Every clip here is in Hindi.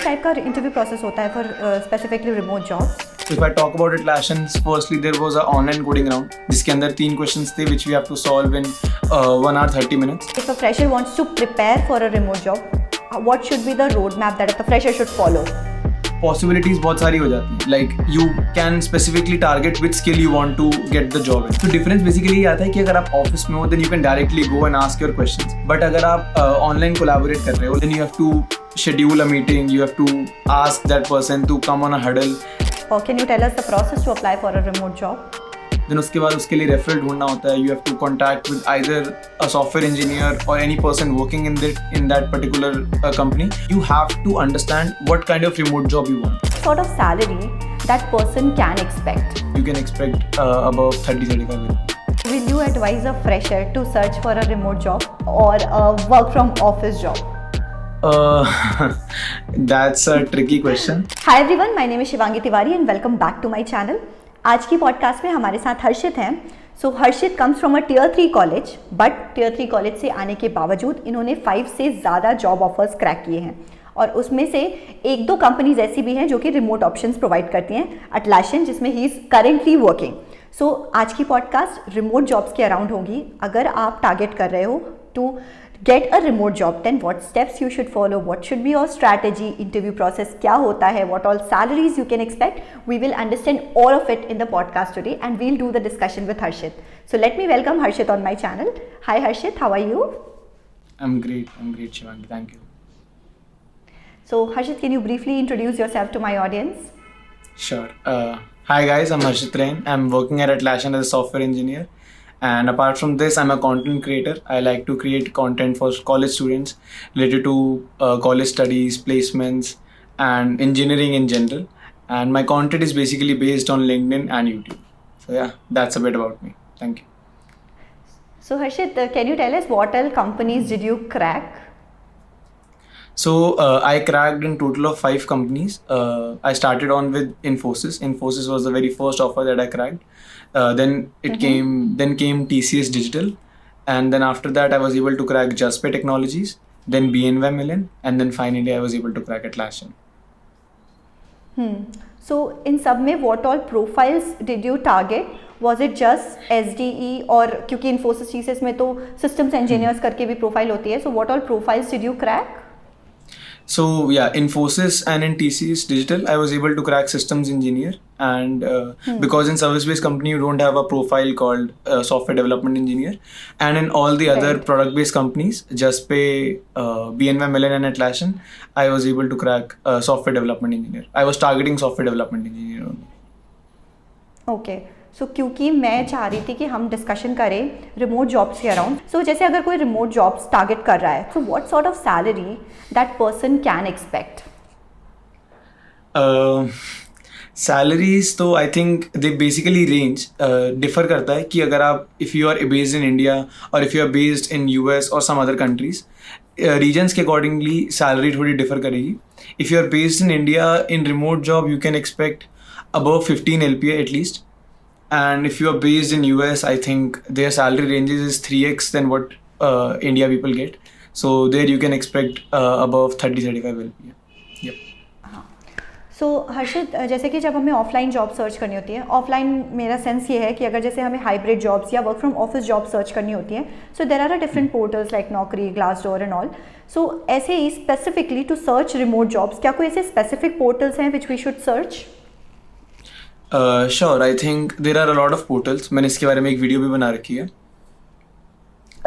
टाइप का इंटरव्यू प्रोसेस होता है for specifically remote job? If I talk about Atlassian, firstly there was an online coding round जिसके अंदर 3 questions थे which we have to solve in 1 hour 30 minutes. If a fresher wants to prepare for a remote job, what should be the roadmap that the fresher should follow? Possibilities बहुत सारी हो जाती हैं. Like you can specifically target which skill you want to get the job in. तो difference basically ये आता है कि अगर आप ऑफिस में हो then you can directly go and ask your questions. But अगर आप online collaborate कर रहे हो then you have to schedule a meeting, you have to ask that person to come on a huddle. Or can you tell us the process to apply for a remote job? Then उसके बाद उसके लिए रेफरल ढूंढना होता है. You have to contact with either a software engineer or any person working in that particular company. You have to understand what kind of remote job you want. What sort of salary that person can expect? You can expect above 30-35. Will you advise a fresher to search for a remote job or a work from office job? That's a tricky question. Hi everyone, my name is Shivangi Tiwari and welcome back to my channel. आज की पॉडकास्ट में हमारे साथ हर्षित हैं. So Harshit comes from a tier 3 college, but tier 3 college से आने के बावजूद इन्होंने 5 से ज़्यादा जॉब ऑफर्स क्रैक किए हैं और उसमें से 1-2 कंपनीज ऐसी भी हैं जो कि रिमोट ऑप्शंस प्रोवाइड करती हैं. Atlassian, जिसमें ही इज़ करेंटली वर्किंग. सो आज की पॉडकास्ट रिमोट जॉब्स के अराउंड होगी. अगर आप टारगेट कर रहे हो to get a remote job, then what steps you should follow, what should be your strategy, interview process क्या होता है, what all salaries you can expect. We will understand all of it in the podcast today and we'll do the discussion with Harshit. So let me welcome Harshit on my channel. Hi Harshit, how are you? I'm great Shivangi, thank you. So Harshit, can you briefly introduce yourself to my audience? Sure. Hi guys, I'm Harshit Rain. I'm working at Atlassian as a software engineer. And apart from this, I'm a content creator. I like to create content for college students related to college studies, placements, and engineering in general. And my content is basically based on LinkedIn and YouTube. So yeah, that's a bit about me. Thank you. So Harshit, can you tell us what all companies did you crack? So I cracked in total of 5 companies. I started on with Infosys. Infosys was the very first offer that I cracked. Then came TCS Digital, and then after that I was able to crack Jasper Technologies, then BNY Mellon, and then finally I was able to crack Atlassian. So in सब में what all profiles did you target? Was it just SDE और क्योंकि Infosys TCS में तो systems engineers करके भी profile होती है, so what all profiles did you crack? So yeah, Infosys and in TCS Digital, I was able to crack systems engineer, and because in service-based company you don't have a profile called software development engineer, and in all the other product-based companies, Justpay, BNY Mellon and Atlassian, I was able to crack software development engineer. I was targeting software development engineer only. Okay. सो क्योंकि मैं चाह रही थी कि हम डिस्कशन करें रिमोट जॉब्स के अराउंड. सो जैसे अगर कोई रिमोट जॉब्स टारगेट कर रहा है, तो what sort of salary that person can expect? Salaries तो I think they basically range differ करता है कि अगर आप if you are based in India और if you are based in US और सम अदर कंट्रीज, रीजन्स के अकॉर्डिंगली सैलरी थोड़ी डिफर करेगी. If you are based in India in remote job you can expect above 15 LPA at least. And if you are based in US, I think their salary ranges is 3x than what India people get. So there you can expect above 30-35 LPA. Yep. सो हर्षित, जैसे कि जब हमें ऑफलाइन जॉब सर्च करनी होती है, ऑफलाइन मेरा सेंस ये है कि अगर जैसे हमें हाइब्रिड जॉब्स या work from office job search करनी होती है, so there are different portals like Naukri, Glassdoor and all. So ऐसे ही specifically to search remote jobs, क्या कोई ऐसे स्पेसिफिक पोर्टल्स हैं which we should search? Sure, I think there are a lot of portals. मैंने इसके बारे में एक वीडियो भी बना रखी है.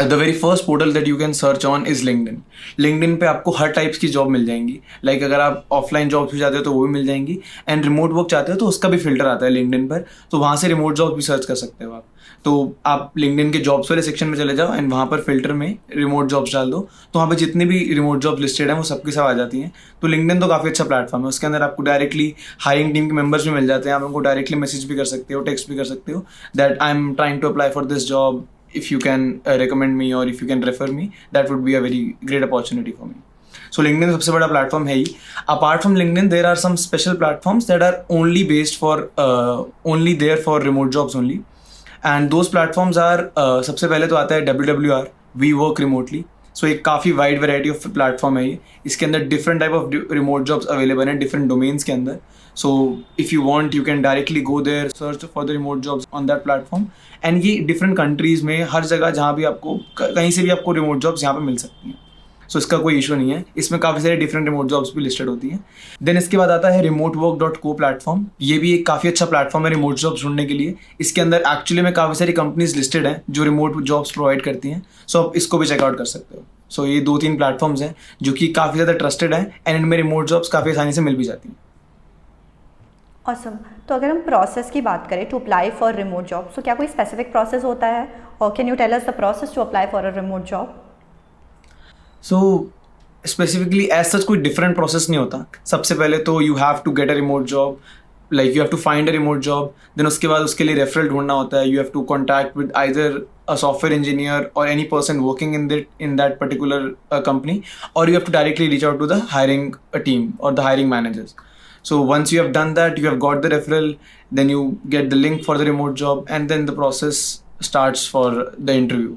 The very first portal that you can search on is LinkedIn. LinkedIn पे आपको हर टाइप्स की जॉब मिल जाएंगी. Like अगर आप ऑफलाइन जॉब्स भी चाहते हो तो वो भी मिल जाएंगी, एंड रिमोट वर्क चाहते हो तो उसका भी फिल्टर आता है LinkedIn पर, तो वहाँ से रिमोट जॉब भी सर्च कर सकते हो आप. तो आप LinkedIn के जॉब्स वाले सेक्शन में चले जाओ एंड वहाँ पर फिल्टर में रिमोट जॉब्स डाल दो, तो वहाँ पे जितनी भी रिमोट जॉब लिस्टेड हैं वो सबकी सब आ जाती हैं. तो LinkedIn तो काफ़ी अच्छा प्लेटफॉर्म है. उसके अंदर आपको डायरेक्टली हायरिंग टीम के मेंबर्स भी मिल जाते हैं. आप उनको डायरेक्टली मैसेज भी कर सकते हो, टेक्स्ट भी कर सकते हो that I am trying to apply for this job, if you can recommend me or if you can refer me, that would be a very great opportunity for me. So LinkedIn सबसे बड़ा प्लेटफॉर्म है ही. Apart from LinkedIn, there are some special platforms that are only based for only there for remote jobs only, and those platforms are सबसे पहले तो आता है WWR, We Work Remotely. सो एक काफ़ी वाइड वैरायटी ऑफ प्लेटफॉर्म है ये. इसके अंदर different type of remote jobs available हैं डिफरेंट डोमेन्स के अंदर. So if you want you can directly go there, search for the remote jobs on that platform. And ये डिफरेंट कंट्रीज़ में हर जगह जहाँ भी आपको कहीं से भी आपको रिमोट जॉब्स यहाँ पे मिल सकती हैं. सो इसका कोई इशू नहीं है. इसमें काफ़ी सारे डिफरेंट रिमोट जॉब्स भी लिस्टेड होती हैं. देन इसके बाद आता है remotework.co प्लेटफॉर्म. ये भी एक काफ़ी अच्छा प्लेटफॉर्म है रिमोट जॉब्स ढूंढने के लिए. इसके अंदर एक्चुअली में काफ़ी सारी कंपनीज लिस्टेड हैं जो रिमोट जॉब्स प्रोवाइड करती हैं. सो आप इसको भी चेकआउट कर सकते हो. सो ये 2-3 प्लेटफॉर्म्स हैं जो कि काफ़ी ज़्यादा ट्रस्टेड हैं एंड इनमें रिमोट जॉब्स काफ़ी आसानी से मिल भी जाती हैं. ऑसम. तो अगर हम प्रोसेस की बात करें to apply for remote job, so क्या कोई स्पेसिफिक प्रोसेस होता है, और can you tell us the process to apply for a remote job? So specifically as such कोई डिफरेंट प्रोसेस नहीं होता. सबसे पहले तो you have to get a remote job, like you have to find a remote job. Then उसके बाद उसके लिए रेफरल ढूंढना होता है. You have to contact with either a software engineer और any person working in that particular company, or you have to directly reach out to the hiring team or the hiring managers. So once you have done that, you have got the referral, then you get the link for the remote job, and then the process starts for the interview.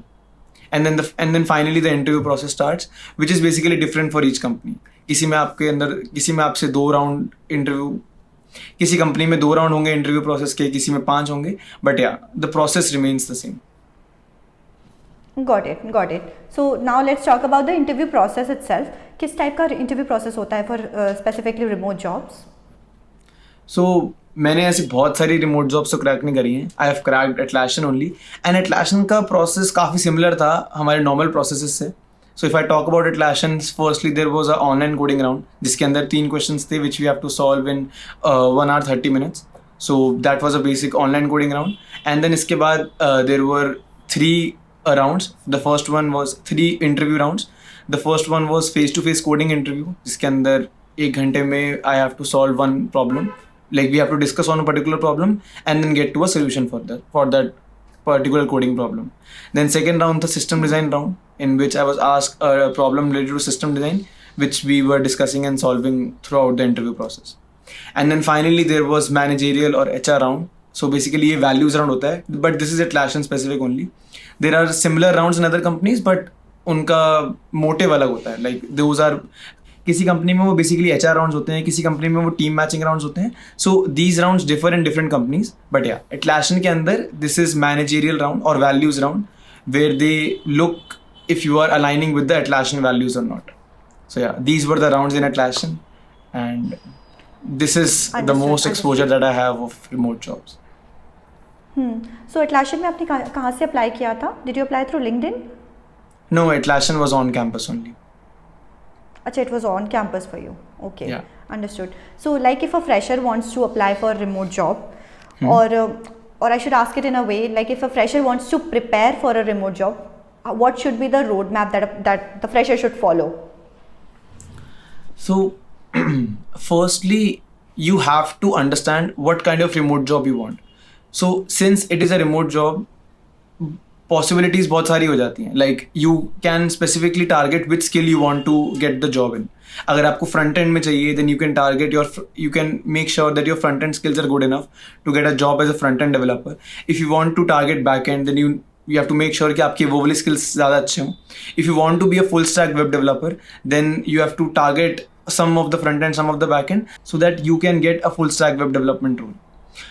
And then finally the interview process starts, which is basically different for each company. किसी में आपसे 2 राउंड इंटरव्यू, किसी कंपनी में 2 राउंड होंगे इंटरव्यू प्रोसेस के, किसी में 5 होंगे, बट या the process remains the same. Got it. So now let's talk about the interview process itself. किस टाइप का इंटरव्यू प्रोसेस होता है फॉर स्पेसिफिकली रिमोट जॉब्स? सो मैंने ऐसी बहुत सारी रिमोट जॉब्स तो क्रैक नहीं करी हैं. I have cracked Atlassian only, and Atlassian का प्रोसेस काफ़ी सिमिलर था हमारे नॉर्मल प्रोसेसेस से. So if I talk about Atlassian, firstly there was a online coding round जिसके अंदर 3 क्वेश्चंस थे which we have to solve in 1 hour 30 minutes. So that was a basic online coding round. And then इसके बाद there were 3 rounds. The first one was 3 interview rounds. The first one was face-to-face coding interview, जिसके अंदर 1 घंटे में I have to solve one problem. Like we have to discuss on a particular problem and then get to a solution for that particular coding problem. Then second round, the system design round, in which I was asked a problem related to system design, which we were discussing and solving throughout the interview process. And then finally there was managerial or HR round. So basically ये values round होता है, but this is Atlassian specific only. There are similar rounds in other companies, but उनका मोटिव अलग होता है. Like those are, किसी कंपनी में वो बेसिकली HR राउंड्स होते हैं, किसी कंपनी में वो टीम मैचिंग राउंड्स होते हैं. So these rounds differ in different companies, but या Atlassian के अंदर दिस इज मैनेजेरियल राउंड और values round, where they look if you are aligning with the Atlassian values or not. So yeah, these were the rounds in Atlassian, and this is the most exposure that I have of remote jobs. So Atlassian में आपने कहाँ से अप्लाई किया था? Did you apply through LinkedIn? No, Atlassian was on campus only. अच्छा, it was on campus for you. Okay, Yeah. understood. So like if a fresher wants to apply for a remote job, or I should ask it in a way, like if a fresher wants to prepare for a remote job, what should be the roadmap that the fresher should follow? So firstly, you have to understand what kind of remote job you want. So since it is a remote job, possibilities बहुत सारी हो जाती हैं. Like you can specifically target which skill you want to get the job in. अगर आपको front end में चाहिए, then you can make sure that your front end skills are good enough to get a job as a front end developer. If you want to target back end, then you have to make sure कि आपके वो वाले skills ज़्यादा अच्छे हों. If you want to be a full stack web developer, then you have to target some of the front end, some of the back end, so that you can get a full stack web development role.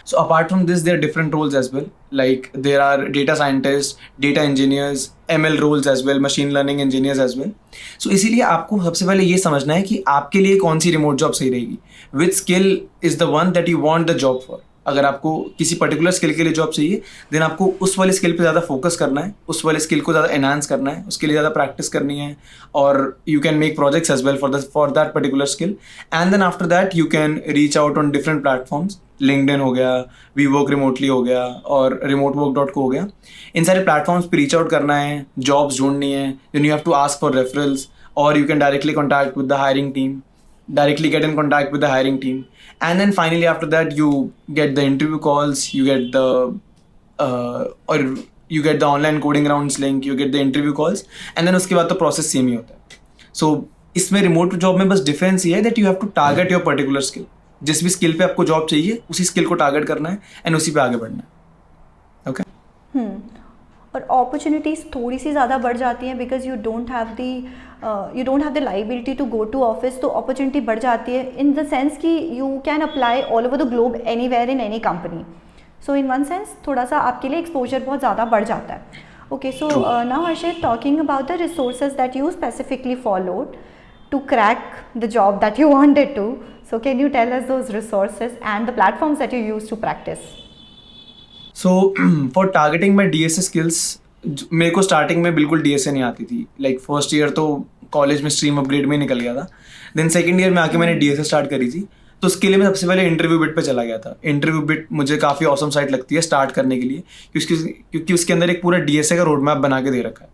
So apart from this, there are different roles as well. Like there are data scientists, data engineers, ML roles as well, machine learning engineers as well. So इसीलिए आपको सबसे पहले ये समझना है कि आपके लिए कौन सी रिमोट जॉब सही रहेगी. Which skill is the one that you want the job for. अगर आपको किसी पर्टिकुलर स्किल के लिए जॉब चाहिए, देन आपको उस वाले स्किल पे ज़्यादा फोकस करना है, उस वाले स्किल को ज़्यादा एनहांस करना है, उसके लिए ज़्यादा प्रैक्टिस करनी है, और you can make projects as well for that particular skill. And then after that you can reach out on different platforms. LinkedIn हो गया, वी वर्क रिमोटली हो गया, और remotework.co हो गया. इन सारे प्लेटफॉर्म्स पे रीच आउट करना है, जॉब्स ढूंढनी है. Then you have to ask for referrals, और you can directly contact with the hiring team, directly get in contact with the hiring team. And then finally after that you get the interview calls, you get the online coding rounds link, you get the interview calls, and then उसके बाद तो process same ही होता है. So इसमें remote job में बस difference ये है that you have to target your particular skill. जिस भी skill पे आपको job चाहिए, उसी skill को target करना है and उसी पे आगे बढ़ना है. Okay? और अपॉर्चुनिटीज़ थोड़ी सी ज़्यादा बढ़ जाती हैं because you don't have the liability to go to office, तो अपॉर्चुनिटी बढ़ जाती है इन द सेंस कि you can apply all over the globe anywhere in any company. So in one sense थोड़ा सा आपके लिए एक्सपोजर बहुत ज़्यादा बढ़ जाता है. Okay, so now Harshit, talking about the resources that you specifically followed to crack the job that you wanted to. So can you tell us those resources and the platforms that you use to practice? So for targeting my DSA skills, मेरे को स्टार्टिंग में बिल्कुल DSA नहीं आती थी. लाइक फर्स्ट ईयर तो कॉलेज में स्ट्रीम अपग्रेड में निकल गया था. देन सेकंड ईयर में आके मैंने DSA स्टार्ट करी थी. तो उसके लिए मैं सबसे पहले इंटरव्यू बिट पे चला गया था. इंटरव्यू बिट मुझे काफ़ी ऑसम साइट लगती है स्टार्ट करने के लिए, क्योंकि उसके अंदर एक पूरा DSA का रोड मैप बना के दे रखा है.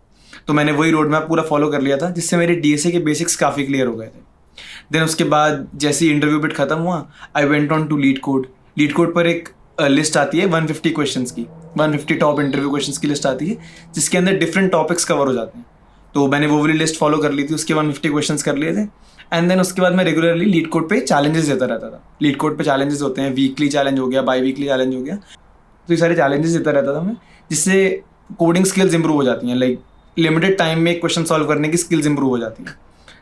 तो मैंने वही रोड मैप पूरा फॉलो कर लिया था, जिससे मेरे DSA के बेसिक्स काफ़ी क्लियर हो गए थे. देन उसके बाद जैसे ही इंटरव्यू बिट खत्म हुआ, I went on to LeetCode. LeetCode पर एक लिस्ट आती है 150 क्वेश्चंस की, 150 टॉप इंटरव्यू क्वेश्चंस की लिस्ट आती है, जिसके अंदर डिफरेंट टॉपिक्स कवर हो जाते हैं. तो मैंने वो वाली लिस्ट फॉलो कर ली थी, उसके 150 क्वेश्चंस कर लिए थे. एंड देन उसके बाद मैं रेगुलरली लीड कोड पे चैलेंजेस देता रहता था. लीड कोड पे चैलेंजेस होते हैं, वीकली चैलेंज हो गया, बाई वीकली चैलेंज हो गया. तो ये सारे चैलेंजेस देता रहता था मैं, जिससे कोडिंग स्किल्स इंप्रूव हो जाती हैं. लाइक लिमिटेड टाइम में क्वेश्चन सॉल्व करने की स्किल्स इंप्रूव हो जाती हैं.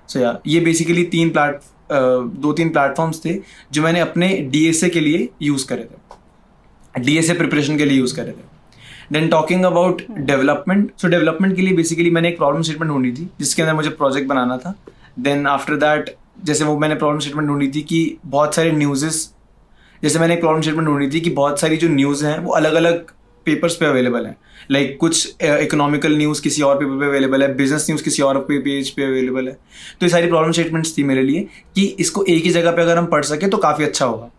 सो या ये बेसिकली 2-3 प्लेटफॉर्म्स थे जो मैंने अपने DSA के लिए यूज़ करे थे, DSA प्रिपरेशन के लिए यूज़ करे थे. Then talking about development, so development के लिए बेसिकली मैंने एक प्रॉब्लम स्टेटमेंट ढूंढी थी जिसके अंदर मुझे प्रोजेक्ट बनाना था. देन आफ्टर दैट जैसे वो मैंने प्रॉब्लम स्टेटमेंट ढूंढी थी कि बहुत सारे न्यूज़ेस, जैसे मैंने एक प्रॉब्लम स्टेटमेंट ढूंढी थी कि बहुत सारी जो न्यूज़ हैं वो अलग अलग पेपर्स पे अवेलेबल हैं. लाइक कुछ इकोनॉमिकल न्यूज़ किसी और पेपर पे अवेलेबल है, बिजनेस न्यूज़ किसी और पेज पे अवेलेबल है. तो ये सारी प्रॉब्लम स्टेटमेंट्स थी मेरे लिए कि इसको एक ही जगह पे अगर हम पढ़ सके तो काफ़ी अच्छा होगा.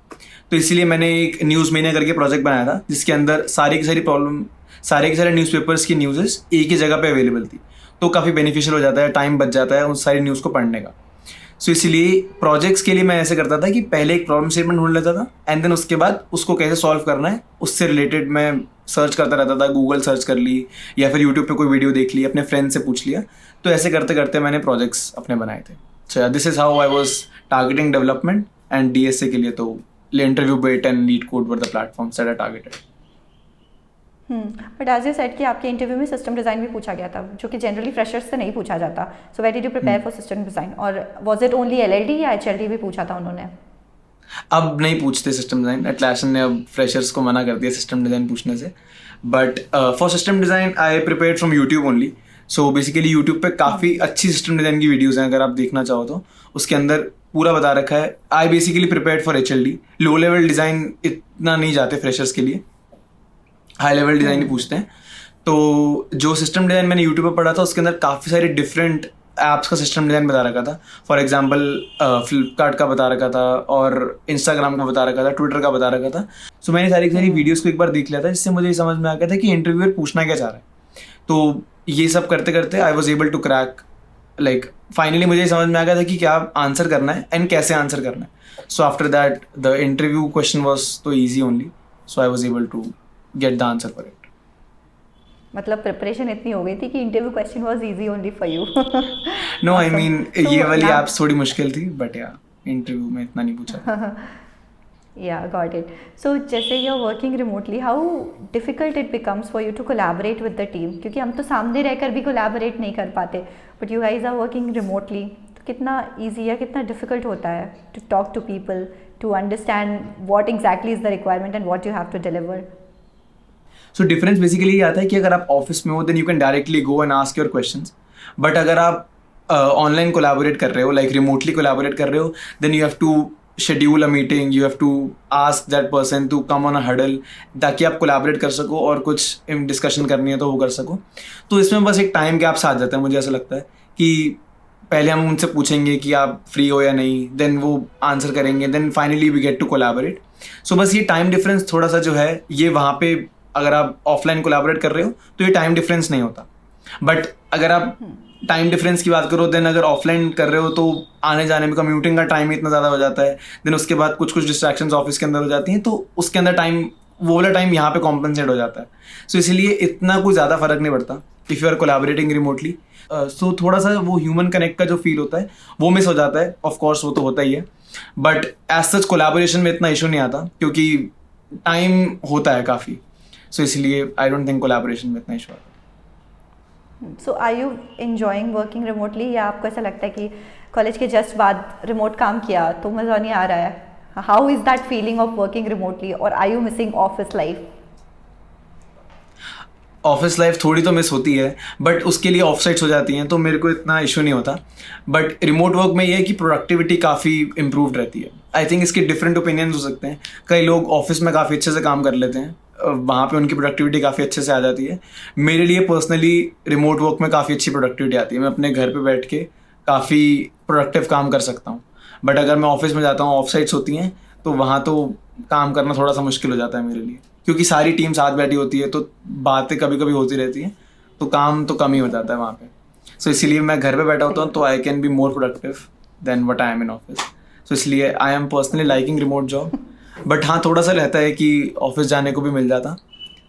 तो इसीलिए मैंने एक न्यूज़ मीनिया करके प्रोजेक्ट बनाया था, जिसके अंदर सारे के सारे न्यूज़पेपर्स की न्यूज़ेस एक ही जगह पे अवेलेबल थी. तो काफ़ी बेनिफिशियल हो जाता है, टाइम बच जाता है उस सारी न्यूज़ को पढ़ने का. सो इसीलिए प्रोजेक्ट्स के लिए मैं ऐसे करता था कि पहले एक प्रॉब्लम स्टेटमेंट ढूंढ लेता था, एंड देन उसके बाद उसको कैसे सॉल्व करना है उससे रिलेटेड मैं सर्च करता रहता था. गूगल सर्च कर ली या फिर यूट्यूब पे कोई वीडियो देख ली, अपने फ्रेंड से पूछ लिया. तो ऐसे करते करते मैंने प्रोजेक्ट्स अपने बनाए थे. So this is how I was targeting development. And DSA के लिए तो InterviewBit and LeetCode were the platforms that I targeted. But as you said कि आपके इंटरव्यू में सिस्टम डिज़ाइन भी पूछा गया था, जो कि जनरली फ्रेशर्स से नहीं पूछा जाता. So where did you prepare for system design, और वाज इट ओनली LLD या HLD भी पूछा था उन्होंने? अब नहीं पूछते सिस्टम डिज़ाइन. एटलासियन ने अब फ्रेशर्स को मना कर दिया सिस्टम डिज़ाइन पूछने से. But for system design I prepared from YouTube only. So basically YouTube पे काफ़ी अच्छी सिस्टम डिज़ाइन की वीडियोज़ हैं, अगर आप देखना चाहो तो. उसके अंदर पूरा बता रखा है. I basically prepared for HLD. Low level design इतना नहीं जाते फ्रेशर्स के लिए, हाई लेवल डिज़ाइन ही पूछते हैं. तो जो सिस्टम डिज़ाइन मैंने यूट्यूब पर पढ़ा था उसके अंदर काफ़ी सारे डिफरेंट ऐप्स का सिस्टम डिज़ाइन बता रखा था. फॉर एग्जांपल फ्लिपकार्ट का बता रखा था, और इंस्टाग्राम का बता रखा था, ट्विटर का बता रखा था. सो मैंने सारी वीडियोज़ को एक बार देख लिया था, जिससे मुझे समझ में आ गया था कि इंटरव्यूअर पूछना क्या चाह रहा है. तो ये सब करते करते I was able to crack. Like finally मुझे समझ में आ गया था कि क्या आंसर करना है एंड कैसे आंसर करना है. So after that the interview question was तो easy only. So I was able to get the answer for it. मतलब प्रिपरेशन इतनी हो गई थी कि interview question was easy only for you. No, I mean ये वाली एप्स थोड़ी मुश्किल थी, बट या इंटरव्यू में इतना नहीं पूछा. Yeah, got it. So जैसे you're working remotely, how difficult it becomes for you to collaborate with the team? क्योंकि हम तो सामने रहकर भी collaborate नहीं कर पाते, but you guys are working remotely. तो कितना easy या कितना difficult होता है to talk to people, to understand what exactly is the requirement and what you have to deliver? So difference basically ये आता है कि अगर आप ऑफिस में हो then you can directly go and ask your questions. But अगर आप ऑनलाइन कोलैबोरेट कर रहे हो, लाइक रिमोटली कोलैबोरेट कर रहे हो, then you have to schedule a meeting, you have to ask that person to come on a huddle, ताकि आप कोलैबोरेट कर सको और कुछ डिस्कशन करनी है तो वो कर सको. तो इसमें बस एक टाइम गैप आ जाता है. मुझे ऐसा लगता है कि पहले हम उनसे पूछेंगे कि आप फ्री हो या नहीं, देन वो आंसर करेंगे, then finally we get to collaborate. So बस ये टाइम डिफरेंस थोड़ा सा जो है, ये वहाँ पे अगर आप ऑफलाइन कोलैबोरेट कर रहे हो तो ये टाइम डिफरेंस नहीं होता. बट अगर आप टाइम डिफरेंस की बात करो, देन अगर ऑफलाइन कर रहे हो तो आने जाने में कम्यूटिंग का टाइम इतना ज़्यादा हो जाता है. देन उसके बाद कुछ डिस्ट्रैक्शंस ऑफिस के अंदर हो जाती हैं, तो उसके अंदर टाइम, वो वाला टाइम यहाँ पे कॉम्पनसेट हो जाता है. सो इसलिए इतना कोई ज़्यादा फर्क नहीं पड़ता if you are collaborating remotely. So थोड़ा सा वो ह्यूमन कनेक्ट का जो फील होता है वो मिस हो जाता है. ऑफ कोर्स वो तो होता ही है, बट एज सच कोलैबोरेशन में इतना इशू नहीं आता क्योंकि टाइम होता है काफ़ी. सो इसलिए आई डोंट थिंक कोलैबोरेशन में इतना इशू आता है. So are you enjoying working remotely, या आपको ऐसा लगता है कि कॉलेज के जस्ट बाद रिमोट काम किया तो मज़ा नहीं आ रहा है? How is that feeling of working remotely, और are you missing office life? Office life थोड़ी तो मिस होती है, बट उसके लिए ऑफ साइट्स हो जाती हैं तो मेरे को इतना इशू नहीं होता. बट रिमोट वर्क में ये है कि प्रोडक्टिविटी काफ़ी इम्प्रूव्ड रहती है. आई थिंक इसके डिफरेंट ओपिनियंस हो सकते हैं. कई लोग ऑफिस में काफ़ी अच्छे से काम कर लेते हैं, वहाँ पे उनकी प्रोडक्टिविटी काफ़ी अच्छे से आ जाती है. मेरे लिए पर्सनली रिमोट वर्क में काफ़ी अच्छी प्रोडक्टिविटी आती है. मैं अपने घर पे बैठ के काफ़ी प्रोडक्टिव काम कर सकता हूँ. बट अगर मैं ऑफिस में जाता हूँ, ऑफ साइट्स होती हैं, तो वहाँ तो काम करना थोड़ा सा मुश्किल हो जाता है मेरे लिए, क्योंकि सारी टीम साथ बैठी होती है तो बातें कभी कभी होती रहती हैं, तो काम तो कम ही हो जाता है वहाँ पे. सो इसीलिए मैं घर पे बैठा होता हूँ तो I can be more productive than what I am in office. So इसलिए I am personally liking remote job. But हाँ, थोड़ा सा रहता है कि ऑफिस जाने को भी मिल जाता.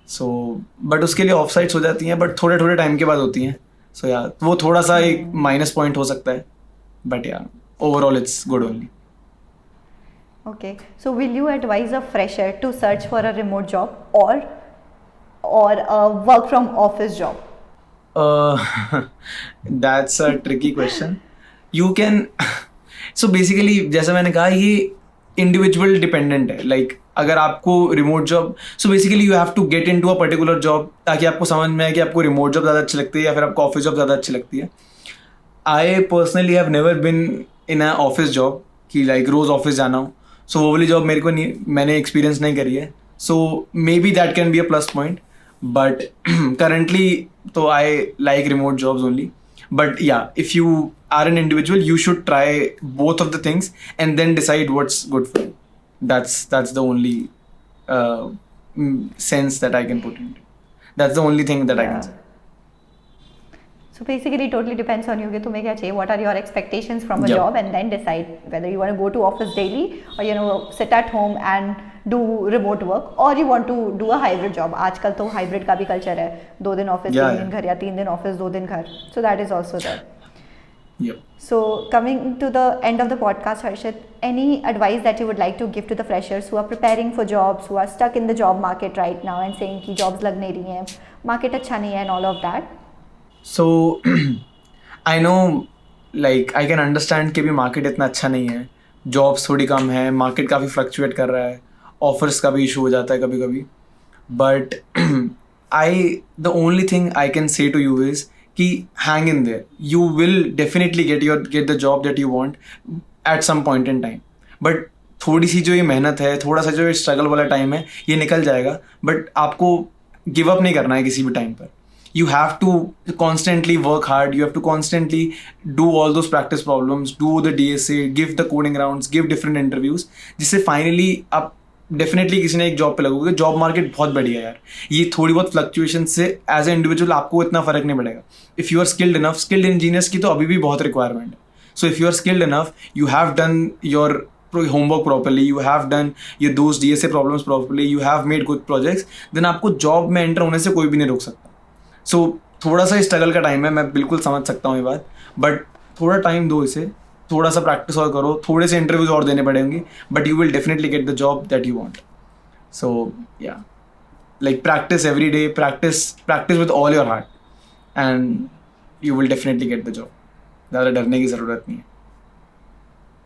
सो बट उसके लिए ऑफ साइट्स हो जाती हैं, बट थोड़े थोड़े टाइम के बाद होती हैं. सो यार वो थोड़ा सा एक माइनस पॉइंट हो सकता है, बट यार overall it's good only. Okay, so will you advise a fresher to search for a remote job or a work from office job? That's a tricky question. You can so basically जैसा मैंने कहा, ये इंडिविजुअल डिपेंडेंट है. लाइक अगर आपको remote job, so basically you have to get into a particular job ताकि आपको समझ में आए कि आपको रिमोट जॉब ज़्यादा अच्छी लगती है या फिर आपको ऑफिस जॉब ज़्यादा अच्छी लगती है. I personally have never been in a office job कि लाइक रोज़ ऑफिस जाना हो. सो वो वाली जॉब मेरे को नहीं, मैंने एक्सपीरियंस नहीं करी है. So maybe that can be a plus point, but currently तो I like remote jobs only. But yeah if you are an individual you should try both of the things and then decide what's good for you. That's the only sense that I can put into. That's the only thing that I can say. So basically it totally depends on you कि तुम्हें क्या चाहिए, what are your expectations from a Yep. job, and then decide whether you want to go to office daily or sit at home and do remote work, or you want to do a hybrid job. आजकल तो hybrid का भी culture है, 2 दिन ऑफिस 3 दिन घर, या 3 दिन ऑफिस 2 दिन घर. So that is also there. Yep. So coming to the end of the podcast, Harshit, any advice that you would like to give to the freshers who are preparing for jobs, who are stuck in the job market right now and saying कि jobs लग नहीं रही हैं, market अच्छा नहीं है and all of that? So I know, like I can understand कि भी मार्केट इतना अच्छा नहीं है, जॉब्स थोड़ी कम है, मार्केट काफ़ी फ्लक्चुएट कर रहा है, ऑफर्स का भी इशू हो जाता है कभी कभी. But the only thing I can say to you is कि hang in there. You will definitely get the job that you want at some point in time. But थोड़ी सी जो ये मेहनत है, थोड़ा सा जो ये स्ट्रगल वाला टाइम है, ये निकल जाएगा. बट आपको गिव अप नहीं करना है किसी भी टाइम पर. You have to constantly work hard. You have to constantly do all those practice problems, do the DSA, give the coding rounds, give different interviews, जिससे फाइनली आप डेफिनेटली किसी ने एक जॉब पे लगोगे. जॉब मार्केट बहुत बढ़िया है यार. ये थोड़ी बहुत फ्लक्चुएशन से एज ए इंडिविजुअल आपको इतना फर्क नहीं पड़ेगा. If you are skilled enough, skilled engineers की तो अभी भी बहुत रिक्वायरमेंट है. So if you are skilled enough, you have done your homework properly, you have done your those DSA problems properly, you have made good projects, then आपको जॉब में एंटर होने से कोई भी नहीं रोक सकता. सो थोड़ा सा स्ट्रगल का टाइम है, मैं बिल्कुल समझ सकता हूँ ये बात, बट थोड़ा टाइम दो इसे, थोड़ा सा प्रैक्टिस और करो, थोड़े से इंटरव्यूज और देने पड़ेंगे, but you will definitely get the job that you want. So yeah like practice every day, practice with all your heart and you will definitely get the job. ज़्यादा डरने की ज़रूरत नहीं है.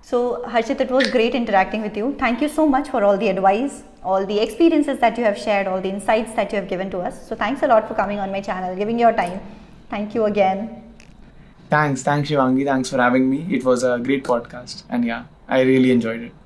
So Harshit, it was great interacting with you. Thank you so much for all the advice, all the experiences that you have shared, all the insights that you have given to us. So thanks a lot for coming on my channel, giving your time. Thank you again. Thanks Shivangi, thanks for having me. It was a great podcast and yeah, I really enjoyed it.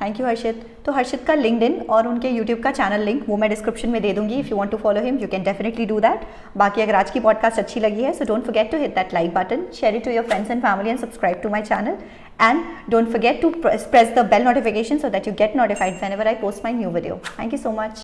Thank you Harshit. तो हर्षित का लिंक्डइन और उनके यूट्यूब का चैनल लिंक वो मैं डिस्क्रिप्शन में दे दूंगी. If you want to follow him you can definitely do that. बाकी अगर आज की पॉडकास्ट अच्छी लगी है so don't forget to hit that like button, share it to your friends and family and subscribe to my channel, and don't forget to press the bell notification so that you get notified whenever I post my new video. Thank you so much.